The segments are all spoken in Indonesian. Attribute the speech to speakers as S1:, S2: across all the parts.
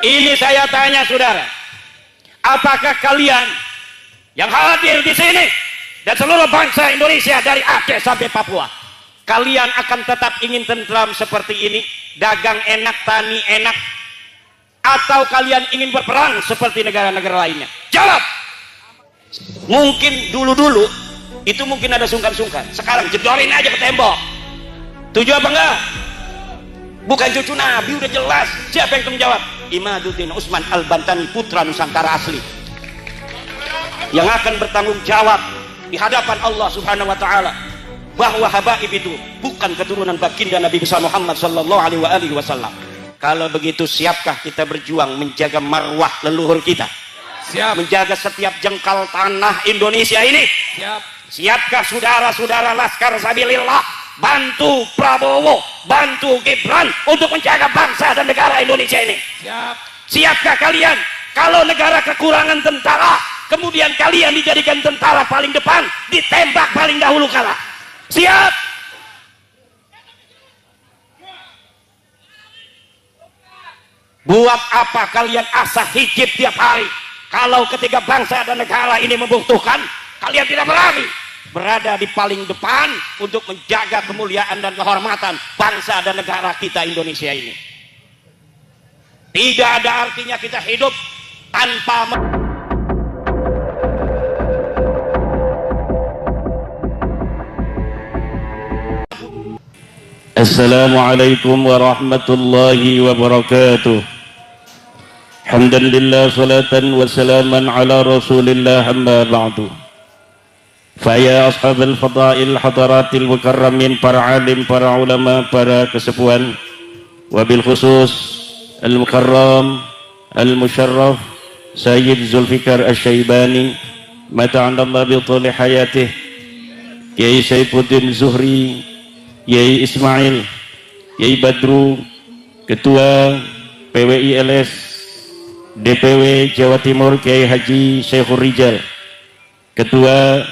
S1: Ini saya tanya saudara, apakah kalian yang hadir di sini dan seluruh bangsa Indonesia dari Aceh sampai Papua, kalian akan tetap ingin tentram seperti ini, dagang enak, tani enak, atau kalian ingin berperang seperti negara-negara lainnya? Jawab. Mungkin dulu-dulu itu mungkin ada sungkan-sungkan, sekarang jedorin aja ke tembok. Tujuh apa enggak? Bukan cucu Nabi, udah jelas. Siapa yang menjawab? Imaduddin Usman Al-Bantani, putra Nusantara asli, yang akan bertanggung jawab di hadapan Allah Subhanahu wa taala bahwa Habaib itu bukan keturunan baginda Nabi besar Muhammad sallallahu alaihi wasallam. Kalau begitu, siapkah kita berjuang menjaga marwah leluhur kita? Siap. Menjaga setiap jengkal tanah Indonesia ini? Siap. Siapkah saudara-saudara Laskar Sabilillah bantu Prabowo, bantu Gibran untuk menjaga bangsa dan negara Indonesia ini? Siap. Siapkah kalian kalau negara kekurangan tentara, kemudian kalian dijadikan tentara paling depan, ditembak paling dahulu kalah? Siap. Buat apa kalian asah hijib tiap hari kalau ketika bangsa dan negara ini membutuhkan, kalian tidak berani berada di paling depan untuk menjaga kemuliaan dan kehormatan bangsa dan negara kita Indonesia ini? Tidak ada artinya kita hidup tanpa Assalamualaikum warahmatullahi wabarakatuh. Hamdan lillah, salatan wa salaman ala rasulillah, amma ba'du. Faya ashabal fadail hadaratil mukarramin, para alim, para ulama, para kesepuhan, wabil khusus al-mukarram al-musharraf Sayyid Zulfikar Asy-Syaibani mata'andallah bi thuli hayatih, Kiai Saifuddin Zuhri, Kiai Ismail, Kiai Badru, Ketua PWILS DPW Jawa Timur Kiai Haji Syekhur Rijal, Ketua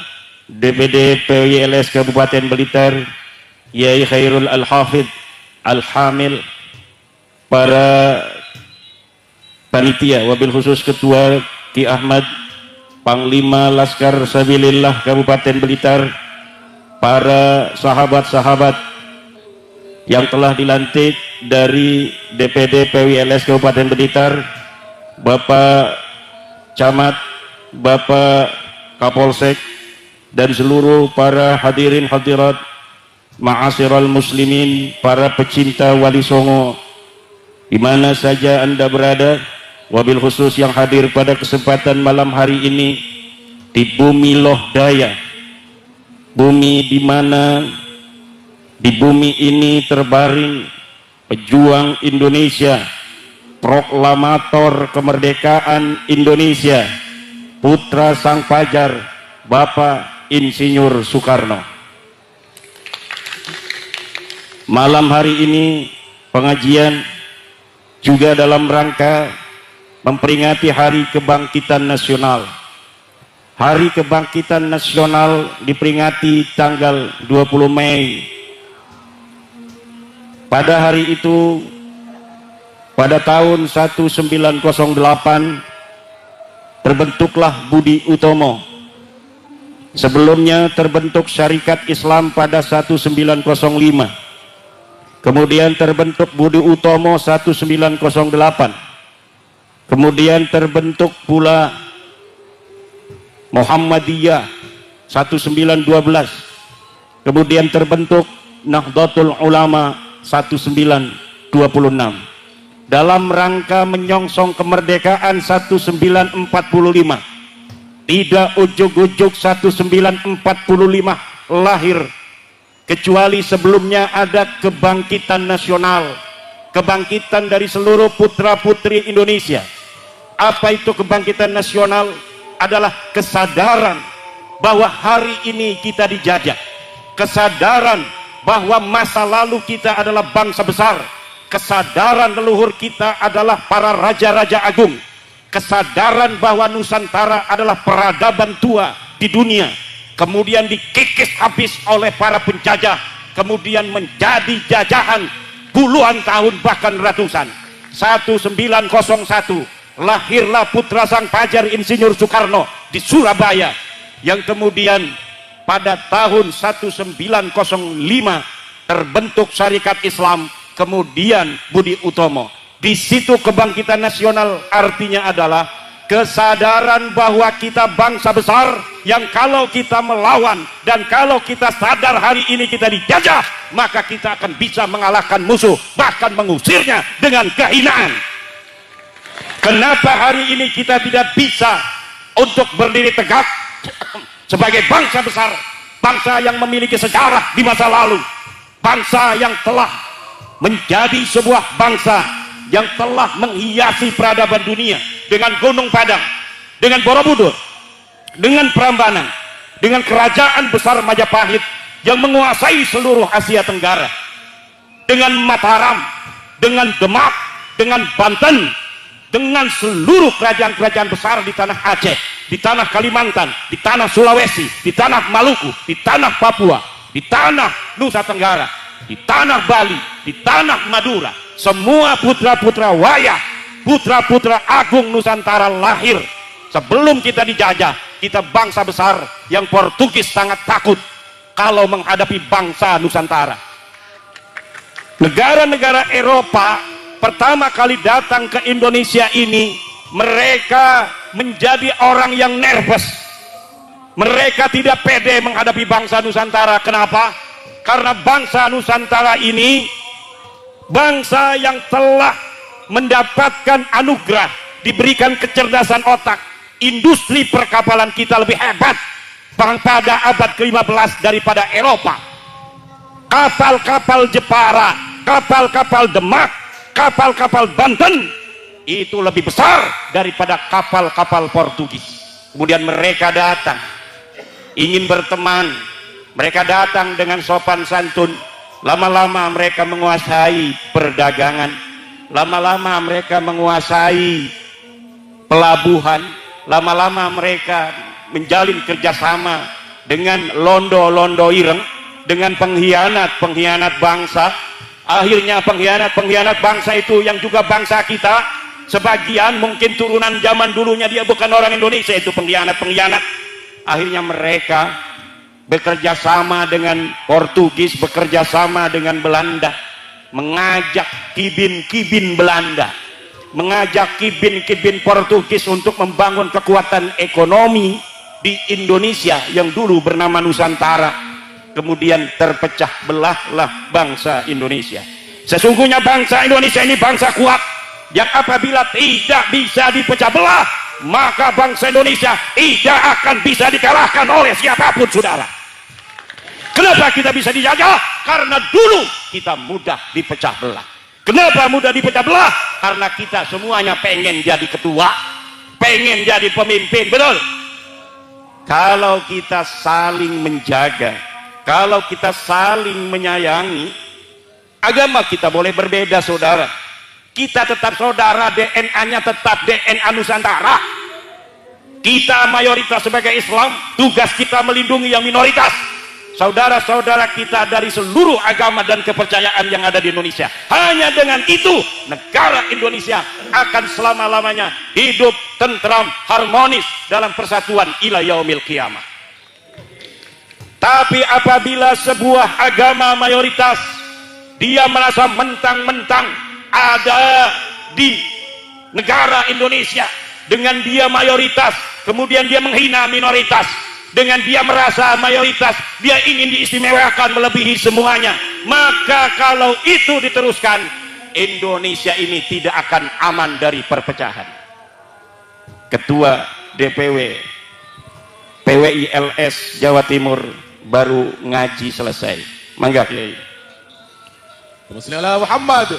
S1: DPD PWILS Kabupaten Blitar Kiai Khairul Al-Hafidh Al-Hamil, para panitia, wabil khusus Ketua Ki Ahmad, Panglima Laskar Sabilillah Kabupaten Blitar, para sahabat-sahabat yang telah dilantik dari DPD PWILS Kabupaten Blitar, Bapak Camat, Bapak Kapolsek, dan seluruh para hadirin hadirat, ma'asyiral muslimin, para pecinta Wali Songo di mana saja Anda berada, wabil khusus yang hadir pada kesempatan malam hari ini di bumi Loh Daya, bumi di mana di bumi ini terbaring pejuang Indonesia, proklamator kemerdekaan Indonesia, putra sang fajar, Bapak Insinyur Soekarno. Malam hari ini pengajian juga dalam rangka memperingati Hari Kebangkitan Nasional. Hari Kebangkitan Nasional diperingati tanggal 20 Mei. Pada hari itu, pada tahun 1908, terbentuklah Budi Utomo. Sebelumnya terbentuk Syarikat Islam pada 1905. Kemudian terbentuk Budi Utomo 1908. Kemudian terbentuk pula Muhammadiyah 1912. Kemudian terbentuk Nahdlatul Ulama 1926. Dalam rangka menyongsong kemerdekaan 1945. Tidak ujuk-ujuk 1945 lahir, kecuali sebelumnya ada kebangkitan nasional, kebangkitan dari seluruh putra-putri Indonesia. Apa itu kebangkitan nasional? Adalah kesadaran bahwa hari ini kita dijajah, kesadaran bahwa masa lalu kita adalah bangsa besar, kesadaran leluhur kita adalah para raja-raja agung, kesadaran bahwa Nusantara adalah peradaban tua di dunia, kemudian dikikis habis oleh para penjajah, kemudian menjadi jajahan puluhan tahun bahkan ratusan, 1901 lahirlah putra sang fajar Insinyur Soekarno di Surabaya, yang kemudian pada tahun 1905 terbentuk Syarikat Islam, kemudian Budi Utomo. Di situ kebangkitan nasional artinya adalah kesadaran bahwa kita bangsa besar yang kalau kita melawan dan kalau kita sadar hari ini kita dijajah, maka kita akan bisa mengalahkan musuh, bahkan mengusirnya dengan kehinaan. Kenapa hari ini kita tidak bisa untuk berdiri tegak sebagai bangsa besar, bangsa yang memiliki sejarah di masa lalu, bangsa yang telah menjadi sebuah bangsa yang telah menghiasi peradaban dunia dengan Gunung Padang, dengan Borobudur, dengan Prambanan, dengan kerajaan besar Majapahit yang menguasai seluruh Asia Tenggara, dengan Mataram, dengan Demak, dengan Banten, dengan seluruh kerajaan-kerajaan besar di tanah Aceh, di tanah Kalimantan, di tanah Sulawesi, di tanah Maluku, di tanah Papua, di tanah Nusa Tenggara, di tanah Bali, di tanah Madura. Semua putra-putra wayah, putra-putra agung Nusantara lahir sebelum kita dijajah. Kita bangsa besar yang Portugis sangat takut kalau menghadapi bangsa Nusantara. Negara-negara Eropa pertama kali datang ke Indonesia ini, mereka menjadi orang yang nervous. Mereka tidak pede menghadapi bangsa Nusantara. Kenapa? Karena bangsa Nusantara ini bangsa yang telah mendapatkan anugerah, diberikan kecerdasan otak. Industri perkapalan kita lebih hebat pada abad ke-15 daripada Eropa. Kapal-kapal Jepara, kapal-kapal Demak, kapal-kapal Banten itu lebih besar daripada kapal-kapal Portugis. Kemudian mereka datang ingin berteman, mereka datang dengan sopan santun. Lama-lama mereka menguasai perdagangan, lama-lama mereka menguasai pelabuhan, lama-lama mereka menjalin kerjasama dengan londo-londo ireng, dengan pengkhianat-pengkhianat bangsa. Akhirnya pengkhianat-pengkhianat bangsa itu yang juga bangsa kita, sebagian mungkin turunan zaman dulunya dia bukan orang Indonesia, itu pengkhianat-pengkhianat. Akhirnya mereka bekerja sama dengan Portugis, bekerja sama dengan Belanda, mengajak kibin-kibin Belanda, mengajak kibin-kibin Portugis untuk membangun kekuatan ekonomi di Indonesia yang dulu bernama Nusantara. Kemudian terpecah belahlah bangsa Indonesia. Sesungguhnya bangsa Indonesia ini bangsa kuat yang apabila tidak bisa dipecah belah, maka bangsa Indonesia tidak akan bisa dikalahkan oleh siapapun, saudara. Kenapa kita bisa dijajah? Karena dulu kita mudah dipecah belah. Kenapa mudah dipecah belah? Karena kita semuanya pengen jadi ketua, pengen jadi pemimpin, betul? Kalau kita saling menjaga, kalau kita saling menyayangi, agama kita boleh berbeda, saudara. Kita tetap saudara, DNA-nya tetap DNA Nusantara. Kita mayoritas sebagai Islam, tugas kita melindungi yang minoritas. Saudara-saudara kita dari seluruh agama dan kepercayaan yang ada di Indonesia. Hanya dengan itu negara Indonesia akan selama-lamanya hidup tentram, harmonis dalam persatuan ila yaumil qiyamah. Tapi apabila sebuah agama mayoritas dia merasa mentang-mentang ada di negara Indonesia, dengan dia mayoritas, kemudian dia menghina minoritas. Dengan dia merasa mayoritas, dia ingin diistimewakan melebihi semuanya. Maka kalau itu diteruskan, Indonesia ini tidak akan aman dari perpecahan. Ketua DPW PWILS Jawa Timur baru ngaji selesai. Mangga Kiai.
S2: Bismillah Muhammad.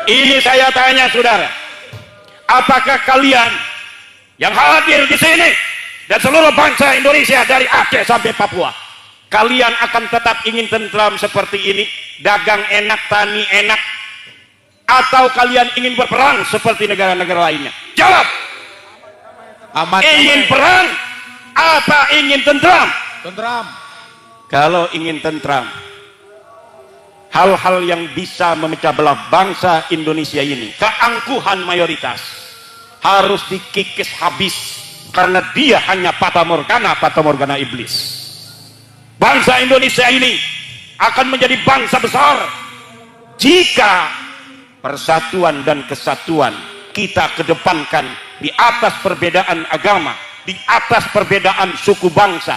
S1: Ini saya tanya saudara, apakah kalian yang hadir di sini dan seluruh bangsa Indonesia dari Aceh sampai Papua, kalian akan tetap ingin tentram seperti ini, dagang enak, tani enak, atau kalian ingin berperang seperti negara-negara lainnya? Jawab.
S2: Aman.
S1: Ingin perang apa ingin tentram?
S2: Tentram.
S1: Kalau ingin tentram, hal-hal yang bisa memecah belah bangsa Indonesia ini, keangkuhan mayoritas harus dikikis habis, karena dia hanya fata morgana iblis. Bangsa Indonesia ini akan menjadi bangsa besar jika persatuan dan kesatuan kita kedepankan di atas perbedaan agama, di atas perbedaan suku bangsa,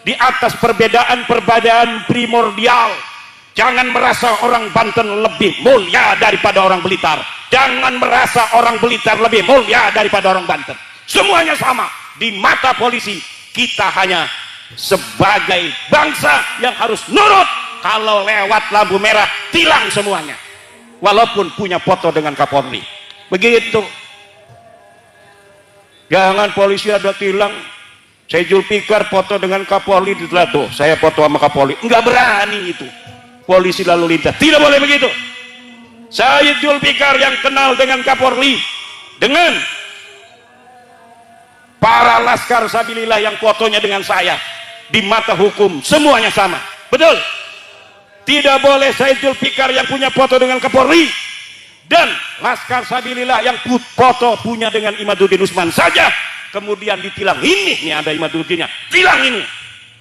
S1: di atas perbedaan primordial. Jangan merasa orang Banten lebih mulia daripada orang Blitar, jangan merasa orang Blitar lebih mulia daripada orang Banten. Semuanya sama di mata polisi. Kita hanya sebagai bangsa yang harus nurut. Kalau lewat lampu merah, tilang semuanya, walaupun punya foto dengan Kapolri. Begitu. Jangan polisi ada tilang, saya Zulfikar foto dengan Kapolri, ditelah tuh saya foto sama Kapolri. Enggak berani itu polisi lalu lintas, tidak boleh begitu. Saya Zulfikar yang kenal dengan Kapolri, dengan para laskar sabilillah yang fotonya dengan saya, di mata hukum semuanya sama, betul. Tidak boleh saya Zulfikar yang punya foto dengan Kapolri dan laskar sabilillah yang foto punya dengan Imaduddin Usman saja kemudian ditilang. Ini nih ada Imaduddinnya, tilang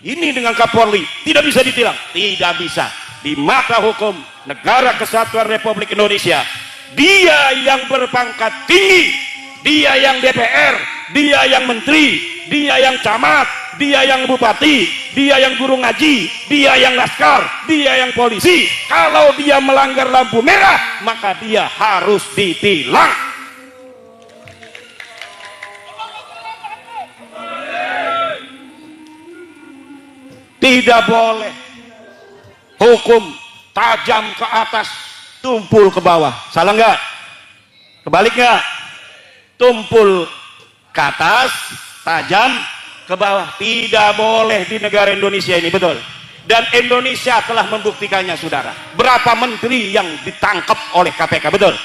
S1: ini dengan Kapolri, tidak bisa ditilang, tidak bisa. Di mata hukum negara kesatuan Republik Indonesia, dia yang berpangkat tinggi, dia yang DPR, dia yang menteri, dia yang camat, dia yang bupati, dia yang guru ngaji, dia yang laskar, dia yang polisi. Kalau dia melanggar lampu merah, maka dia harus ditilang. Tidak boleh hukum tajam ke atas, tumpul ke bawah. Salah nggak? Kebalik nggak? Tumpul ke atas, tajam ke bawah. Tidak boleh di negara Indonesia ini, betul. Dan Indonesia telah membuktikannya, saudara. Berapa menteri yang ditangkap oleh KPK, betul.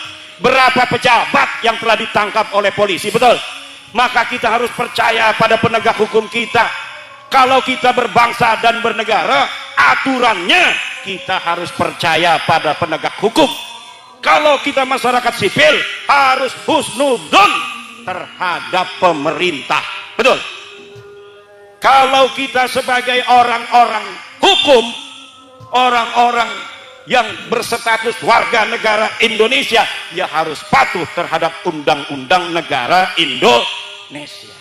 S1: Berapa pejabat yang telah ditangkap oleh polisi, betul. Maka kita harus percaya pada penegak hukum kita. Kalau kita berbangsa dan bernegara, aturannya kita harus percaya pada penegak hukum. Kalau kita masyarakat sipil, harus husnudon terhadap pemerintah, betul. Kalau kita sebagai orang-orang hukum, orang-orang yang berstatus warga negara Indonesia, ya harus patuh terhadap undang-undang negara Indonesia.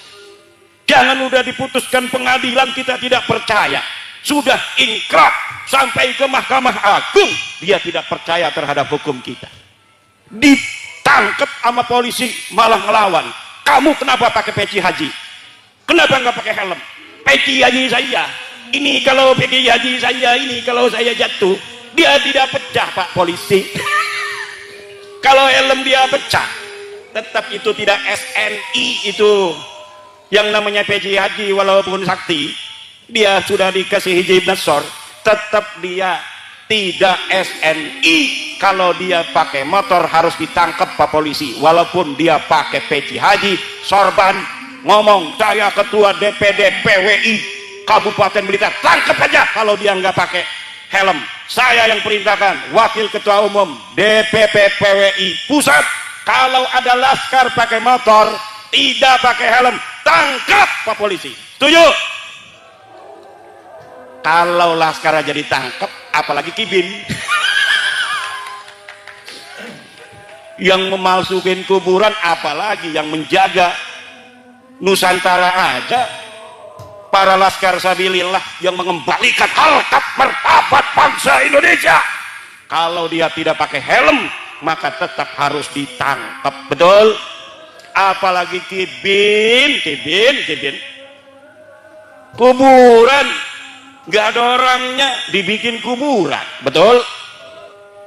S1: Jangan udah diputuskan pengadilan kita tidak percaya, sudah ingkrah sampai ke Mahkamah Agung, dia tidak percaya terhadap hukum kita. Ditangkap sama polisi malah ngelawan. Kamu kenapa pakai peci haji? Kenapa nggak pakai helm? Peci haji saya ini, kalau peci haji saya ini, kalau saya jatuh dia tidak pecah, Pak polisi. Kalau helm dia pecah, tetap itu tidak SNI itu. Yang namanya peci haji walaupun sakti, dia sudah dikasih hijab nasor, tetap dia tidak SNI. Kalau dia pakai motor harus ditangkap Pak polisi, walaupun dia pakai peci haji, sorban. Ngomong saya ketua DPD PWI Kabupaten Blitar, tangkap aja kalau dia nggak pakai helm. Saya yang perintahkan, wakil ketua umum DPP PWI pusat, kalau ada laskar pakai motor tidak pakai helm, tangkap Pak polisi. Setuju? Kalau laskar aja ditangkap, apalagi kibin yang memalsukan kuburan, apalagi yang menjaga Nusantara aja. Para laskar sabilillah yang mengembalikan harkat martabat bangsa Indonesia, kalau dia tidak pakai helm maka tetap harus ditangkap, betul. Apalagi kibin kuburan, nggak ada orangnya dibikin kuburan, betul.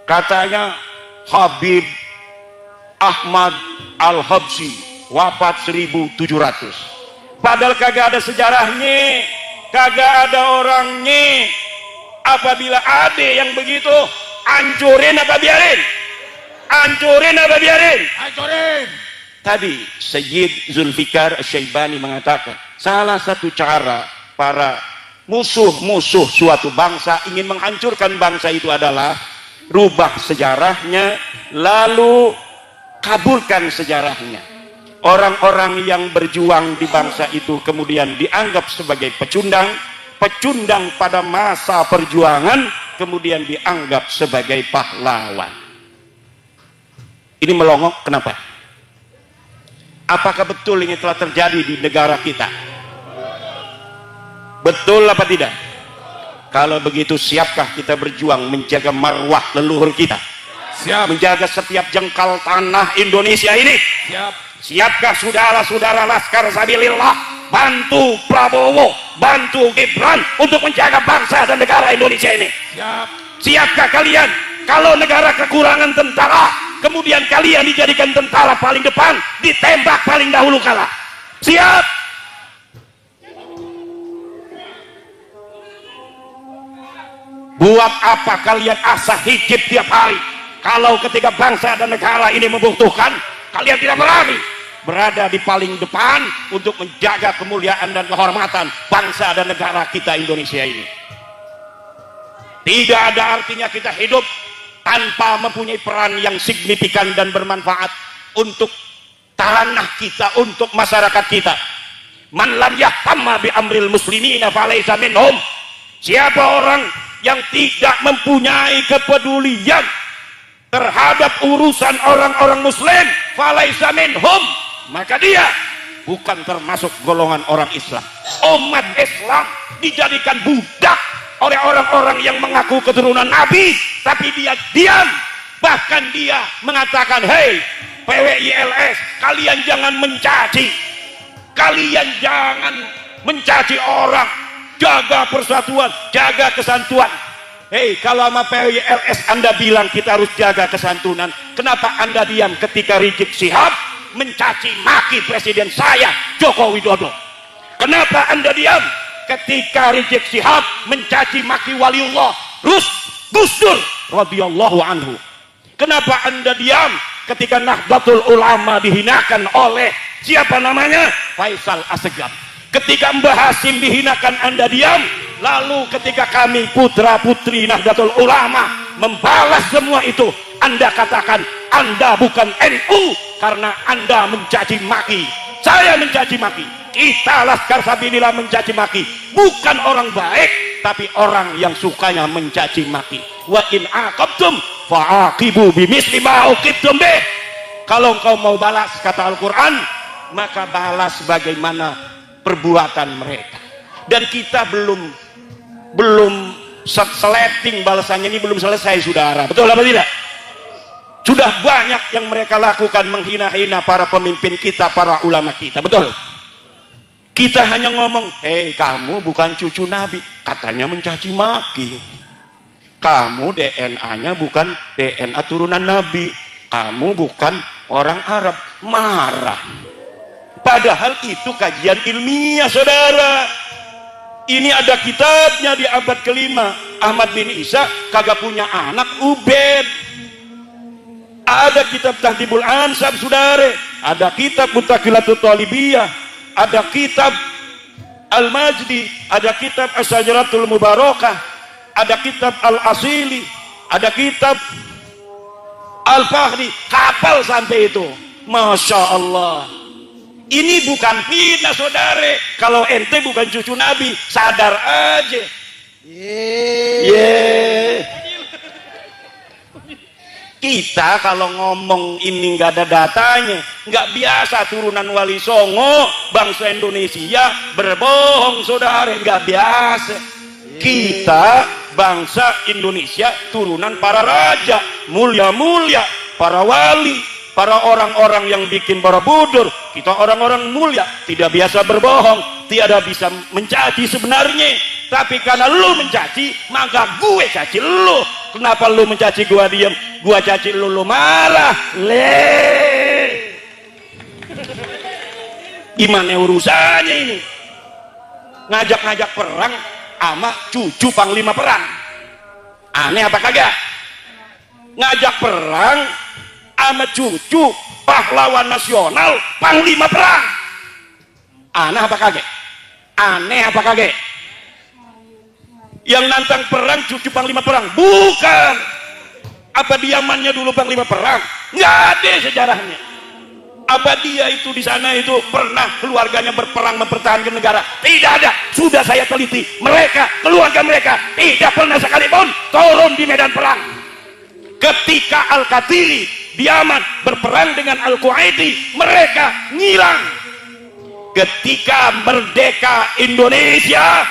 S1: Katanya Habib Ahmad Al-Habsyi wafat 1700, padahal kagak ada sejarahnya, kagak ada orangnya. Apabila ada yang begitu, hancurin apa biarin? Hancurin apa biarin? Hancurin. Tadi Sayyid Zulfikar Asy-Syaibani mengatakan, salah satu cara para musuh-musuh suatu bangsa ingin menghancurkan bangsa itu adalah rubah sejarahnya, lalu kabulkan sejarahnya. Orang-orang yang berjuang di bangsa itu kemudian dianggap sebagai pecundang pada masa perjuangan, kemudian dianggap sebagai pahlawan. Ini melongok kenapa? Apakah betul ini telah terjadi di negara kita? Betul apa tidak? Kalau begitu, siapkah kita berjuang menjaga marwah leluhur kita?
S2: Siap.
S1: Menjaga setiap jengkal tanah Indonesia ini?
S2: Siap.
S1: Siapkah saudara-saudara Laskar Sabilillah bantu Prabowo, bantu Gibran untuk menjaga bangsa dan negara Indonesia ini?
S2: Siap.
S1: Siapkah kalian kalau negara kekurangan tentara, kemudian kalian dijadikan tentara paling depan, ditembak paling dahulu kalah? Siap? Buat apa kalian asah hijib tiap hari kalau ketika bangsa dan negara ini membutuhkan, kalian tidak berani berada di paling depan untuk menjaga kemuliaan dan kehormatan bangsa dan negara kita Indonesia ini? Tidak ada artinya kita hidup tanpa mempunyai peran yang signifikan dan bermanfaat untuk tanah kita, untuk masyarakat kita. Man lam yahtamma bi amril muslimina falaysa minhum. Siapa orang yang tidak mempunyai kepedulian terhadap urusan orang-orang muslim, falaysa minhum, maka dia bukan termasuk golongan orang Islam. Umat Islam dijadikan budak oleh orang-orang yang mengaku keturunan Nabi, tapi dia diam. Bahkan dia mengatakan, hei PWILS, kalian jangan mencaci, kalian jangan mencaci orang, jaga persatuan, jaga kesantuan. Hei, kalau sama PWILS Anda bilang kita harus jaga kesantunan, kenapa Anda diam ketika Rizik Syihab mencaci maki presiden saya Joko Widodo? Kenapa Anda diam ketika Rizik Syihab mencaci maki waliullah Gus Dur radhiyallahu anhu? Kenapa Anda diam ketika Nahdlatul Ulama dihinakan oleh siapa namanya? Faisal Assegaf. Ketika Mbah Hasim dihinakan, Anda diam. Lalu ketika kami putra putri Nahdlatul Ulama membalas semua itu, Anda katakan Anda bukan NU karena Anda mencaci maki. Saya mencaci maki, kita Laskar Sabilillah mencaci maki, bukan orang baik, tapi orang yang sukanya mencaci maki. Wa in aqabtum fa'aqibu bimisli ma uqibtum bih. Kalau engkau mau balas, kata Al-Quran, maka balas bagaimana perbuatan mereka. Dan kita belum seleting balasannya, ini belum selesai, saudara. Betul apa tidak? Sudah banyak yang mereka lakukan, menghina-hina para pemimpin kita, para ulama kita. Betul? Kita hanya ngomong, hei kamu bukan cucu Nabi, katanya mencaci maki. Kamu DNA-nya bukan DNA turunan Nabi, kamu bukan orang Arab, marah. Padahal itu kajian ilmiah, saudara. Ini ada kitabnya di abad kelima. Ahmad bin Isa kagak punya anak, Ubed. Ada kitab Tahdhibul Ansab, saudara. Ada kitab Mutaqilatul Talibiyah. Ada kitab Al-Majdi. Ada kitab As-Sajaratul Mubarakah. Ada kitab Al-Asili. Ada kitab Al-Fahri. Kapal sampai itu. Masya Allah. Ini bukan fitnah, saudara. Kalau ente bukan cucu Nabi, sadar aja. Kita kalau ngomong ini nggak ada datanya, nggak biasa turunan Wali Songo, bangsa Indonesia berbohong, saudara, nggak biasa. Kita bangsa Indonesia turunan para raja, mulia-mulia, para wali, para orang-orang yang bikin Borobudur. Kita orang-orang mulia, tidak biasa berbohong, tidak bisa mencaci sebenarnya. Tapi karena lu mencaci, maka gue caci lu. Kenapa lu mencaci gua diam, gua caci lu marah? Gimana urusannya ini? Ngajak-ngajak perang sama cucu panglima perang. Aneh apa kagak? Ngajak perang sama cucu pahlawan nasional panglima perang. Aneh apa kagak? Aneh apa kagak? Yang nantang perang cucu panglima perang? Bukan. Apa diamannya dulu panglima perang? Nggak ada sejarahnya. Apa dia itu di sana itu pernah keluarganya berperang mempertahankan negara? Tidak ada. Sudah saya teliti. Mereka, keluarga mereka tidak pernah sekalipun turun di medan perang. Ketika Al-Qatiri di Yaman berperang dengan Al-Quaiti, mereka ngilang. Ketika merdeka Indonesia,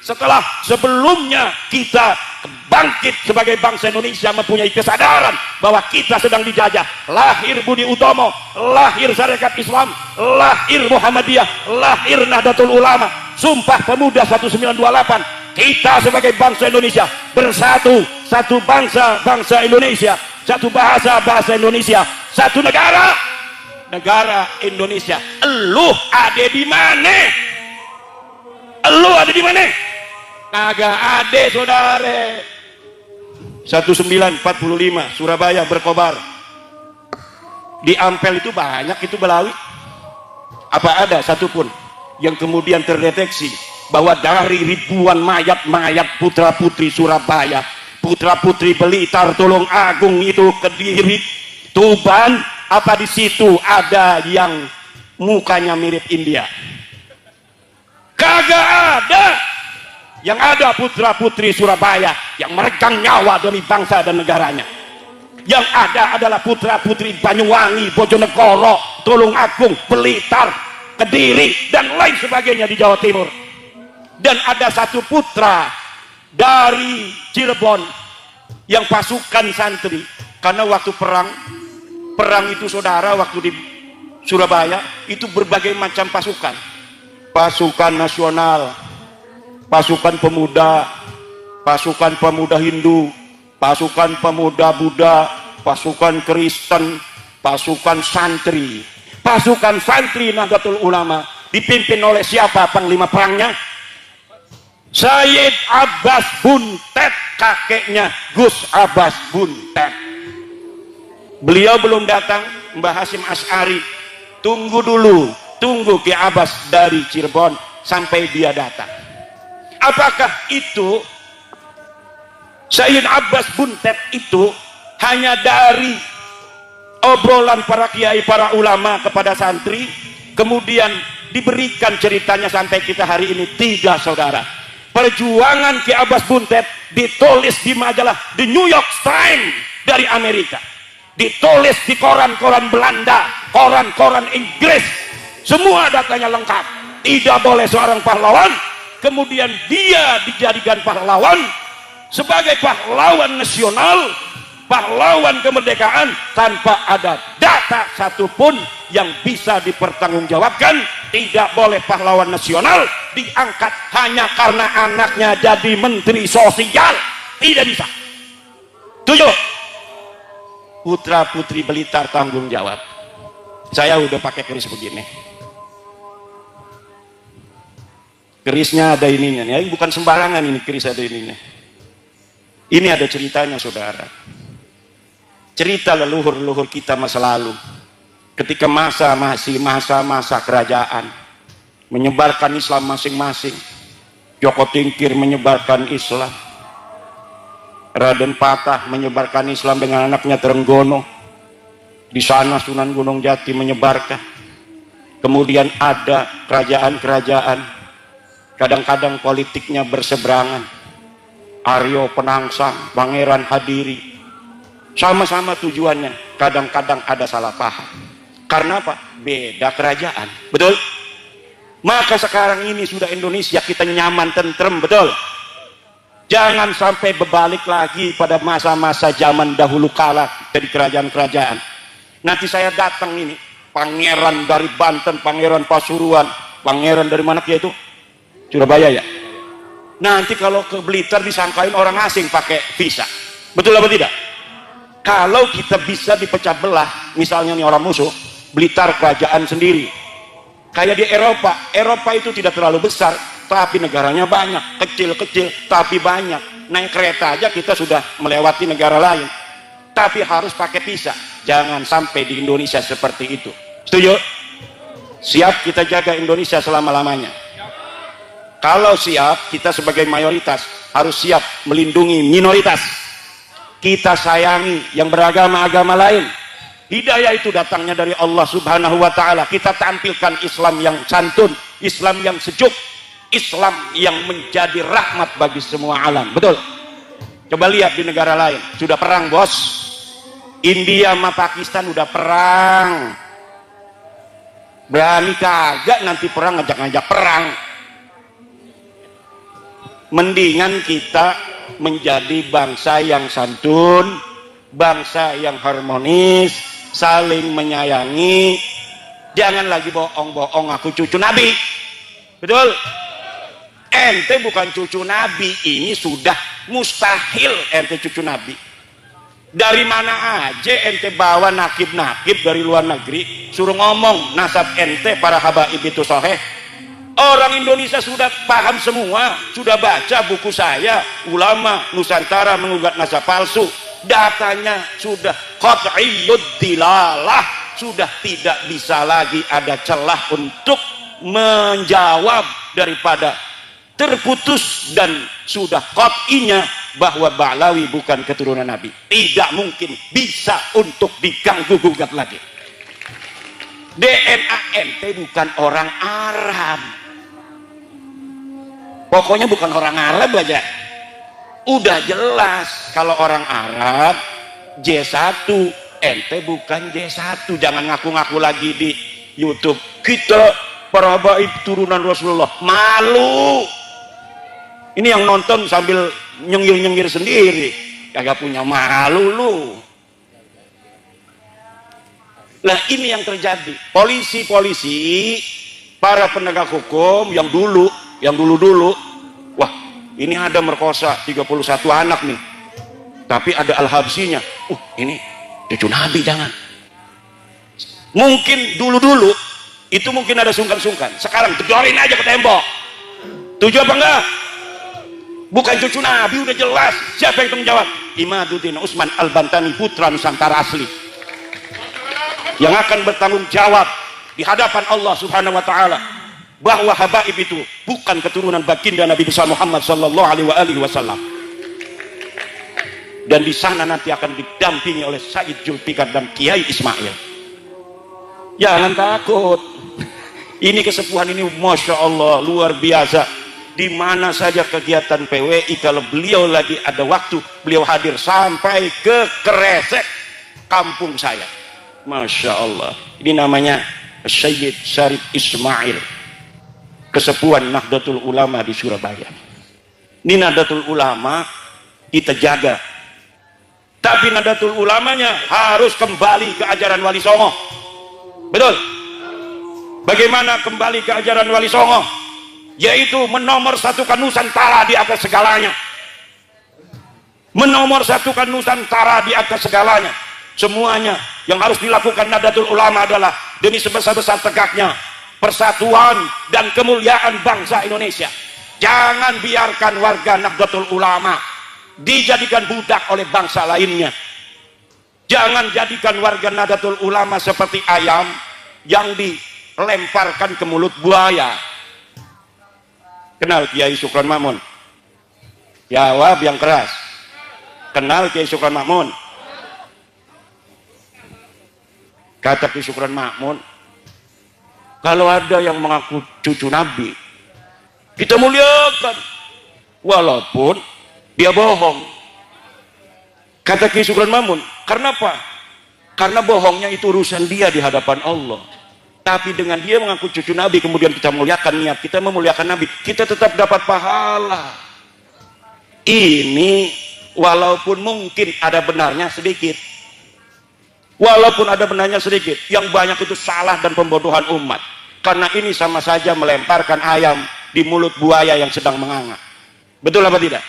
S1: setelah sebelumnya kita bangkit sebagai bangsa Indonesia, mempunyai kesadaran bahwa kita sedang dijajah, lahir Budi Utomo, lahir Sarekat Islam, lahir Muhammadiyah, lahir Nahdlatul Ulama, Sumpah Pemuda 1928. Kita sebagai bangsa Indonesia bersatu, satu bangsa, bangsa Indonesia, satu bahasa, bahasa Indonesia, satu negara, negara Indonesia. Eluh ada di mana? Eluh ada di mana? Kagak ada, saudara. 1945 Surabaya berkobar. Di Ampel itu banyak itu Belawi. Apa ada satupun yang kemudian terdeteksi bahwa dari ribuan mayat-mayat putra-putri Surabaya, putra-putri Blitar, Tulung Agung, itu Kediri, Tuban, apa di situ ada yang mukanya mirip India? Kagak ada. Yang ada putra-putri Surabaya yang meregang nyawa demi bangsa dan negaranya. Yang ada adalah putra-putri Banyuwangi, Bojonegoro, Tulung Agung, Blitar, Kediri, dan lain sebagainya di Jawa Timur. Dan ada satu putra dari Cirebon yang pasukan santri, karena waktu perang itu saudara, waktu di Surabaya itu berbagai macam pasukan. Pasukan nasional, pasukan pemuda Hindu, pasukan pemuda Buddha, pasukan Kristen, pasukan santri Nahdlatul Ulama. Dipimpin oleh siapa panglima perangnya? Sayyid Abbas Buntet, kakeknya Gus Abbas Buntet. Beliau belum datang, Mbah Hasyim Asy'ari. Tunggu dulu, tunggu Ki Abbas dari Cirebon sampai dia datang. Apakah itu Sayyid Abbas Buntet itu hanya dari obrolan para kiai, para ulama kepada santri, kemudian diberikan ceritanya sampai kita hari ini? Tidak, saudara. Perjuangan Ki Abbas Buntet ditulis di majalah The New York Times dari Amerika, ditulis di koran-koran Belanda, koran-koran Inggris, semua datanya lengkap. Tidak boleh seorang pahlawan kemudian dia dijadikan pahlawan sebagai pahlawan nasional, pahlawan kemerdekaan tanpa ada data satupun yang bisa dipertanggungjawabkan. Tidak boleh pahlawan nasional diangkat hanya karena anaknya jadi menteri sosial. Tidak bisa. Tujuh, putra putri Blitar tanggung jawab. Saya udah pakai keris begini. Kerisnya ada ininya, ya, bukan sembarangan ini keris ada ininya. Ini ada ceritanya, saudara. Cerita leluhur-leluhur kita masa lalu. Ketika masih masa kerajaan, menyebarkan Islam masing-masing. Joko Tingkir menyebarkan Islam, Raden Patah menyebarkan Islam dengan anaknya Trenggono. Di sana Sunan Gunung Jati menyebarkan. Kemudian ada kerajaan-kerajaan, kadang-kadang politiknya berseberangan. Aryo Penangsang, Pangeran Hadiri, sama-sama tujuannya, kadang-kadang ada salah paham. Karena apa? Beda kerajaan. Betul? Maka sekarang ini sudah Indonesia kita nyaman, tentrem, betul? Jangan sampai berbalik lagi pada masa-masa zaman dahulu kala dari kerajaan-kerajaan. Nanti saya datang ini, pangeran dari Banten, pangeran Pasuruan, pangeran dari mana dia itu? Surabaya ya. Nanti kalau ke Blitar disangkain orang asing pakai visa. Betul apa tidak? Kalau kita bisa dipecah belah, misalnya nih orang musuh, Blitar kerajaan sendiri. Kayak di Eropa itu tidak terlalu besar, tapi negaranya banyak, kecil-kecil tapi banyak. Naik kereta aja kita sudah melewati negara lain. Tapi harus pakai visa. Jangan sampai di Indonesia seperti itu. Setuju? Siap kita jaga Indonesia selama-lamanya. Kalau siap, kita sebagai mayoritas harus siap melindungi minoritas. kita sayangi yang beragama-agama lain. Hidayah itu datangnya dari Allah Subhanahu wa ta'ala. Kita tampilkan Islam yang santun, Islam yang sejuk, Islam yang menjadi rahmat bagi semua alam. Betul? Coba lihat di negara lain, sudah perang bos. India sama Pakistan udah perang. Berani kagak nanti perang, ngajak-ngajak perang. Mendingan kita menjadi bangsa yang santun, bangsa yang harmonis, saling menyayangi. Jangan lagi bohong-bohong aku cucu Nabi. Betul? Ente bukan cucu Nabi, ini sudah mustahil ente cucu Nabi. Dari mana aja ente bawa nakib-nakib dari luar negeri, suruh ngomong nasab ente para habaib itu sahih. Orang Indonesia sudah paham semua, sudah baca buku saya, ulama Nusantara mengugat nasab palsu. Datanya sudah qat'iyyud dilalah, sudah tidak bisa lagi ada celah untuk menjawab daripada terputus, dan sudah qat'inya bahwa Ba'lawi bukan keturunan Nabi. Tidak mungkin bisa untuk diganggu-gugat lagi. DNA ente bukan orang Arab. Pokoknya bukan orang Arab aja. Udah jelas kalau orang Arab J1, ente bukan J1. Jangan ngaku-ngaku lagi di YouTube. Kita para habaib turunan Rasulullah. Malu. Ini yang nonton sambil nyengir-nyengir sendiri. Kagak punya malu lu. Nah ini yang terjadi. Polisi-polisi, para penegak hukum yang dulu, wah ini ada merkosa 31 anak nih, tapi ada al-habsinya. Ini cucu Nabi, jangan. Mungkin dulu itu mungkin ada sungkan-sungkan. Sekarang jedorin aja ke tembok. Tujuh apa enggak? Bukan cucu Nabi, udah jelas. Siapa yang tanggung jawab? Imaduddin Usman Al-Bantani, putra Nusantara asli, yang akan bertanggung jawab di hadapan Allah Subhanahu wa ta'ala bahwa habaib itu bukan keturunan baginda Nabi besar Muhammad sallallahu alaihi wasallam. Dan di sana nanti akan didampingi oleh Said Julfikar dan Kiai Ismail. Jangan takut. Ini kesepuhan ini Masya Allah luar biasa. Di mana saja kegiatan PWI, kalau beliau lagi ada waktu, beliau hadir sampai ke Kresek, kampung saya. Masya Allah. Ini namanya Sayyid Syarif Ismail, kesepuhan Nahdlatul Ulama di Surabaya. Ini Nahdlatul Ulama kita jaga, tapi Nahdlatul Ulamanya harus kembali ke ajaran Wali Songo. Betul? Bagaimana kembali ke ajaran Wali Songo? Yaitu menomorsatukan Nusantara di atas segalanya. Menomorsatukan Nusantara di atas segalanya. Semuanya yang harus dilakukan Nahdlatul Ulama adalah demi sebesar-besar tegaknya persatuan dan kemuliaan bangsa Indonesia. Jangan biarkan warga Nahdlatul Ulama dijadikan budak oleh bangsa lainnya. Jangan jadikan warga Nahdlatul Ulama seperti ayam yang dilemparkan ke mulut buaya. Kenal Kiai Syukron Makmun? Jawab yang keras. Kenal Kiai Syukron Makmun? Kata Kiai Syukron Makmun, kalau ada yang mengaku cucu Nabi, kita muliakan walaupun dia bohong. Kata Kiai Syukron Makmun, karena apa? Karena bohongnya itu urusan dia di hadapan Allah. Tapi dengan dia mengaku cucu Nabi, kemudian kita muliakan, niat kita memuliakan Nabi, kita tetap dapat pahala. Ini walaupun mungkin ada benarnya sedikit, walaupun ada benarnya sedikit, yang banyak itu salah dan pembodohan umat. Karena ini sama saja melemparkan ayam di mulut buaya yang sedang menganga. Betul apa tidak?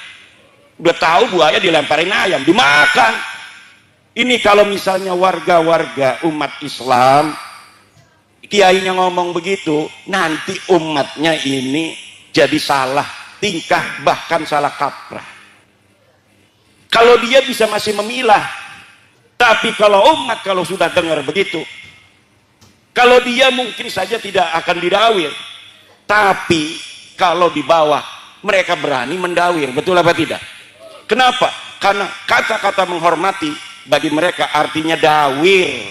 S1: Udah tahu buaya dilemparin ayam, dimakan. Ini kalau misalnya warga-warga umat Islam, kiainya ngomong begitu, nanti umatnya ini jadi salah tingkah, bahkan salah kaprah. Kalau dia bisa masih memilah, tapi kalau umat kalau sudah dengar begitu, kalau dia mungkin saja tidak akan didawir, tapi kalau di bawah mereka berani mendawir. Betul apa tidak? Kenapa? Karena kata-kata menghormati bagi mereka artinya dawir.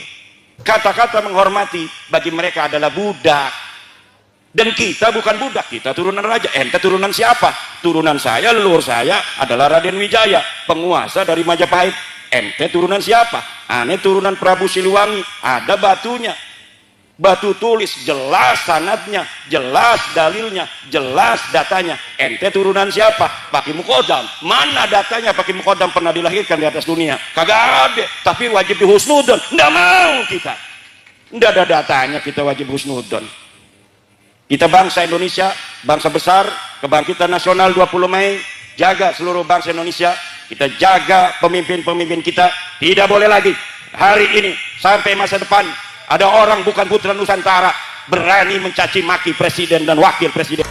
S1: Kata-kata menghormati bagi mereka adalah budak. Dan kita bukan budak, kita turunan raja. Ente turunan siapa? Turunan saya, leluhur saya adalah Raden Wijaya, penguasa dari Majapahit. Ente turunan siapa? Ane turunan Prabu Siliwangi. Ada batunya, batu tulis, jelas sanadnya, jelas dalilnya, jelas datanya. Ente turunan siapa? Pakai Mukodam. Mana datanya Pakai Mukodam pernah dilahirkan di atas dunia? Kagak ada. Tapi wajib dihusnudon. Nggak mau kita. Nggak ada datanya, kita wajib husnudon. Kita bangsa Indonesia, bangsa besar, kebangkitan nasional 20 Mei. Jaga seluruh bangsa Indonesia. Kita jaga pemimpin-pemimpin kita. Tidak boleh lagi hari ini sampai masa depan ada orang bukan putra Nusantara berani mencaci maki presiden dan wakil presiden.